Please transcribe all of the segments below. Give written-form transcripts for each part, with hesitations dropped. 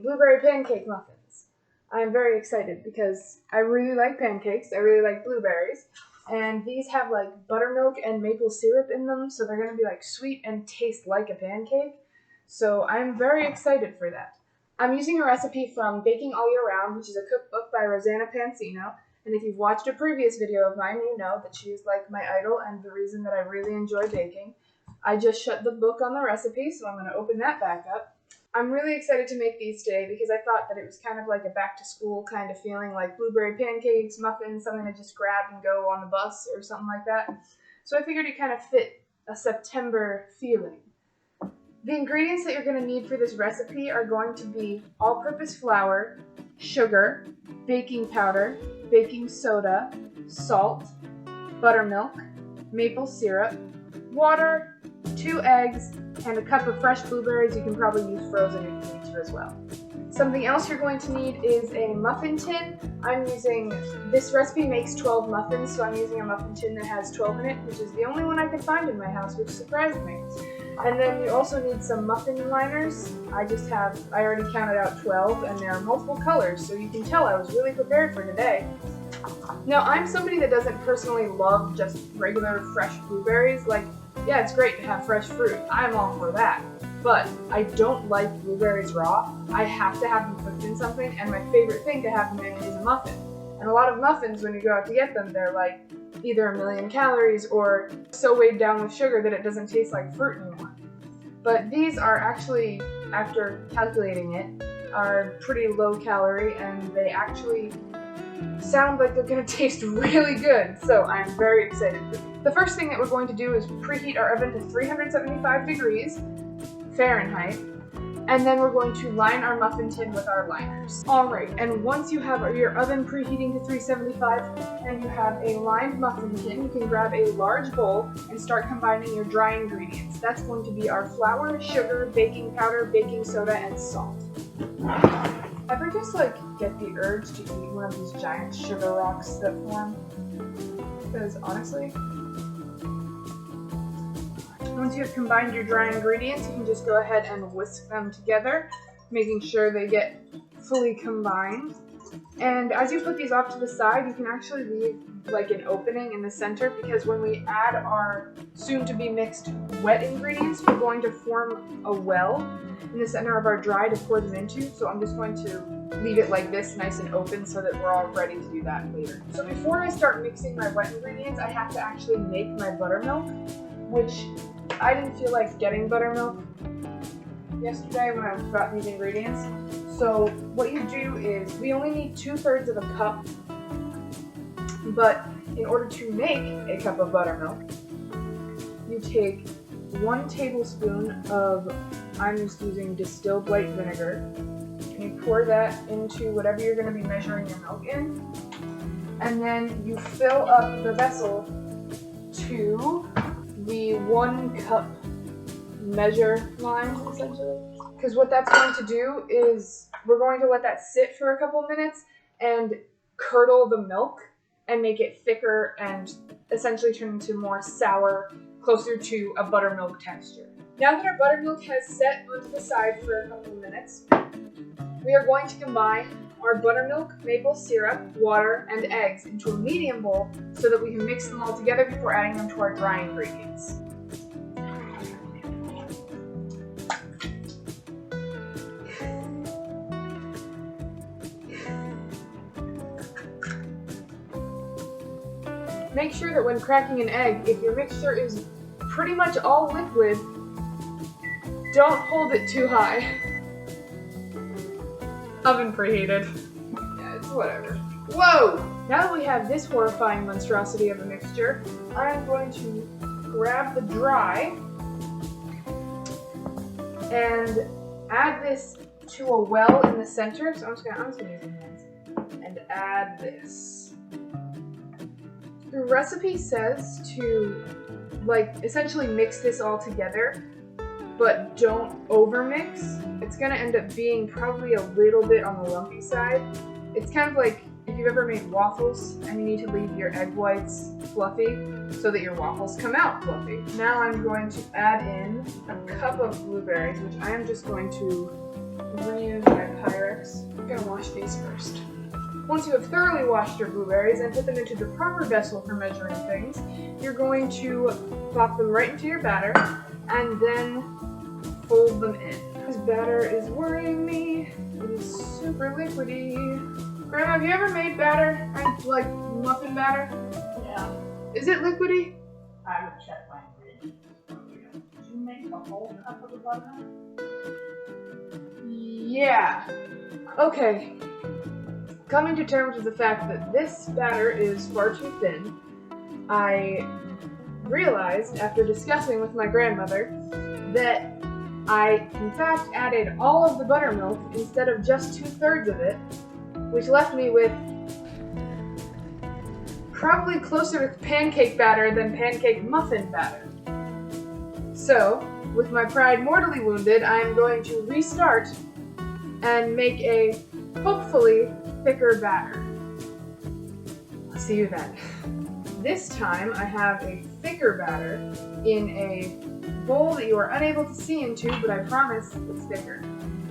blueberry pancake muffins. I'm very excited because I really like pancakes, I really like blueberries, and these have like buttermilk and maple syrup in them, so they're going to be like sweet and taste like a pancake. So I'm very excited for that. I'm using a recipe from Baking All Year Round, which is a cookbook by Rosanna Pansino, and if you've watched a previous video of mine, you know that she is like my idol and the reason that I really enjoy baking. I just shut the book on the recipe, so I'm going to open that back up. I'm really excited to make these today because I thought that it was kind of like a back-to-school kind of feeling, like blueberry pancakes, muffins, something to just grab and go on the bus or something like that. So I figured it kind of fit a September feeling. The ingredients that you're going to need for this recipe are going to be all-purpose flour, sugar, baking powder, baking soda, salt, buttermilk, maple syrup, water, 2 eggs, and a cup of fresh blueberries. You can probably use frozen if you need to as well. Something else you're going to need is a muffin tin. This recipe makes 12 muffins, so I'm using a muffin tin that has 12 in it, which is the only one I could find in my house, which surprised me. And then you also need some muffin liners. I already counted out 12, and there are multiple colors, so you can tell I was really prepared for today. Now, I'm somebody that doesn't personally love just regular fresh blueberries. Like, yeah, it's great to have fresh fruit. I'm all for that. But I don't like blueberries raw. I have to have them cooked in something, and my favorite thing to have them in is a muffin. And a lot of muffins, when you go out to get them, they're like either 1,000,000 calories or so weighed down with sugar that it doesn't taste like fruit anymore. But these are actually, after calculating it, are pretty low calorie, and they actually sound like they're going to taste really good, so I'm very excited. The first thing that we're going to do is preheat our oven to 375 degrees Fahrenheit, and then we're going to line our muffin tin with our liners. Alright, and once you have your oven preheating to 375 and you have a lined muffin tin, you can grab a large bowl and start combining your dry ingredients. That's going to be our flour, sugar, baking powder, baking soda, and salt. Ever just get the urge to eat one of these giant sugar rocks that form? Because honestly, once you have combined your dry ingredients, you can just go ahead and whisk them together, making sure they get fully combined. And as you put these off to the side, you can actually leave like an opening in the center, because when we add our soon-to-be mixed wet ingredients, we're going to form a well in the center of our dry to pour them into. So I'm just going to leave it like this, nice and open, so that we're all ready to do that later. So before I start mixing my wet ingredients, I have to actually make my buttermilk, which I didn't feel like getting buttermilk yesterday when I got these ingredients. So what you do is, we only need 2/3 of a cup, but in order to make a cup of buttermilk, you take 1 tablespoon of, I'm just using distilled white vinegar, and you pour that into whatever you're going to be measuring your milk in, and then you fill up the vessel to the 1 cup measure line, essentially. Because what that's going to do is, we're going to let that sit for a couple minutes and curdle the milk and make it thicker and essentially turn into more sour, closer to a buttermilk texture. Now that our buttermilk has set onto the side for a couple of minutes, we are going to combine our buttermilk, maple syrup, water, and eggs into a medium bowl so that we can mix them all together before adding them to our dry ingredients. Make sure that when cracking an egg, if your mixture is pretty much all liquid, don't hold it too high. Oven preheated. Yeah, it's whatever. Whoa! Now that we have this horrifying monstrosity of a mixture, I'm going to grab the dry and add this to a well in the center. So I'm just gonna use my hands and add this. The recipe says to essentially mix this all together, but don't overmix. It's gonna end up being probably a little bit on the lumpy side. It's kind of like if you've ever made waffles and you need to leave your egg whites fluffy so that your waffles come out fluffy. Now I'm going to add in a cup of blueberries, which I am just going to reuse my Pyrex. I'm gonna wash these first. Once you have thoroughly washed your blueberries and put them into the proper vessel for measuring things, you're going to plop them right into your batter and then fold them in. This batter is worrying me. It is super liquidy. Grandma, have you ever made batter? Like muffin batter? Yeah. Is it liquidy? I would check my ingredients. Did you make a whole cup of the buttermilk? Yeah. Okay. Coming to terms with the fact that this batter is far too thin, I realized after discussing with my grandmother that I, in fact, added all of the buttermilk instead of just 2/3 of it, which left me with probably closer to pancake batter than pancake muffin batter. So, with my pride mortally wounded, I am going to restart and make a, hopefully, thicker batter. I'll see you then. This time I have a thicker batter in a bowl that you are unable to see into, but I promise it's thicker.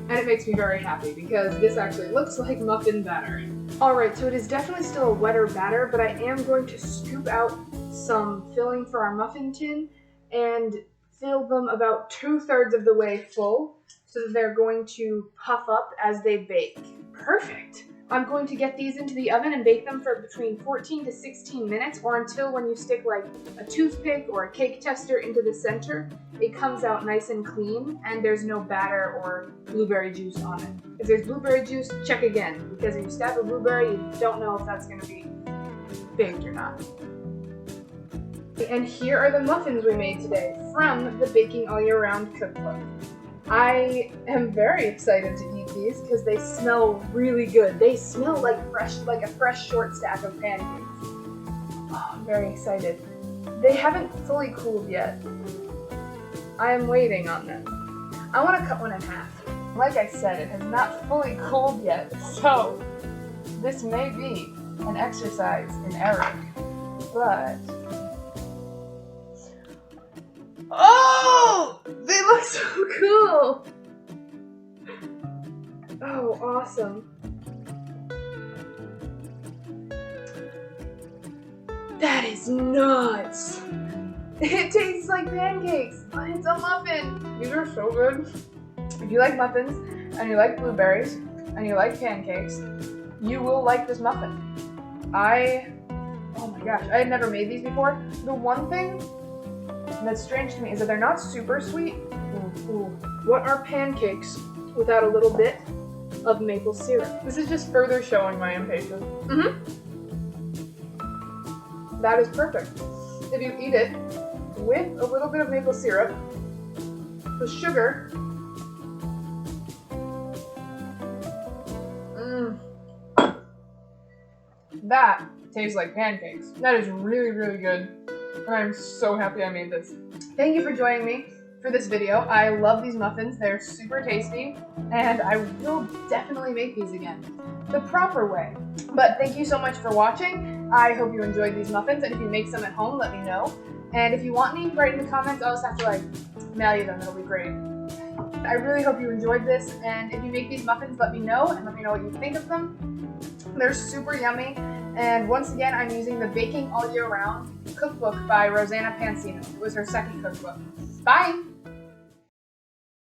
And it makes me very happy because this actually looks like muffin batter. Alright, so it is definitely still a wetter batter, but I am going to scoop out some filling for our muffin tin and fill them about 2/3 of the way full so that they're going to puff up as they bake. Perfect! I'm going to get these into the oven and bake them for between 14 to 16 minutes or until when you stick like a toothpick or a cake tester into the center, it comes out nice and clean and there's no batter or blueberry juice on it. If there's blueberry juice, check again because if you stab a blueberry, you don't know if that's going to be baked or not. And here are the muffins we made today from the Baking All Year Round cookbook. I am very excited to eat these because they smell really good. They smell like a fresh short stack of pancakes. Oh, I'm very excited. They haven't fully cooled yet. I am waiting on them. I want to cut one in half. Like I said, it has not fully cooled yet, so this may be an exercise in error. But oh, they look so cool! Oh, awesome. That is nuts! It tastes like pancakes, but it's a muffin. These are so good. If you like muffins, and you like blueberries, and you like pancakes, you will like this muffin. Oh my gosh, I had never made these before. The one thing that's strange to me is that they're not super sweet. Ooh. What are pancakes without a little bit of maple syrup? This is just further showing my impatience. That is perfect. If you eat it with a little bit of maple syrup, the sugar, that tastes like pancakes. That is really, really good. And I'm so happy I made this. Thank you for joining me for this video. I love these muffins. They're super tasty, and I will definitely make these again the proper way. But thank you so much for watching. I hope you enjoyed these muffins, and if you make some at home, let me know. And if you want me, write in the comments. I'll just have to mail you them. It'll be great. I really hope you enjoyed this, and if you make these muffins, let me know, and let me know what you think of them. They're super yummy. And once again, I'm using the Baking All Year Round cookbook by Rosanna Pansino. It was her second cookbook. Bye!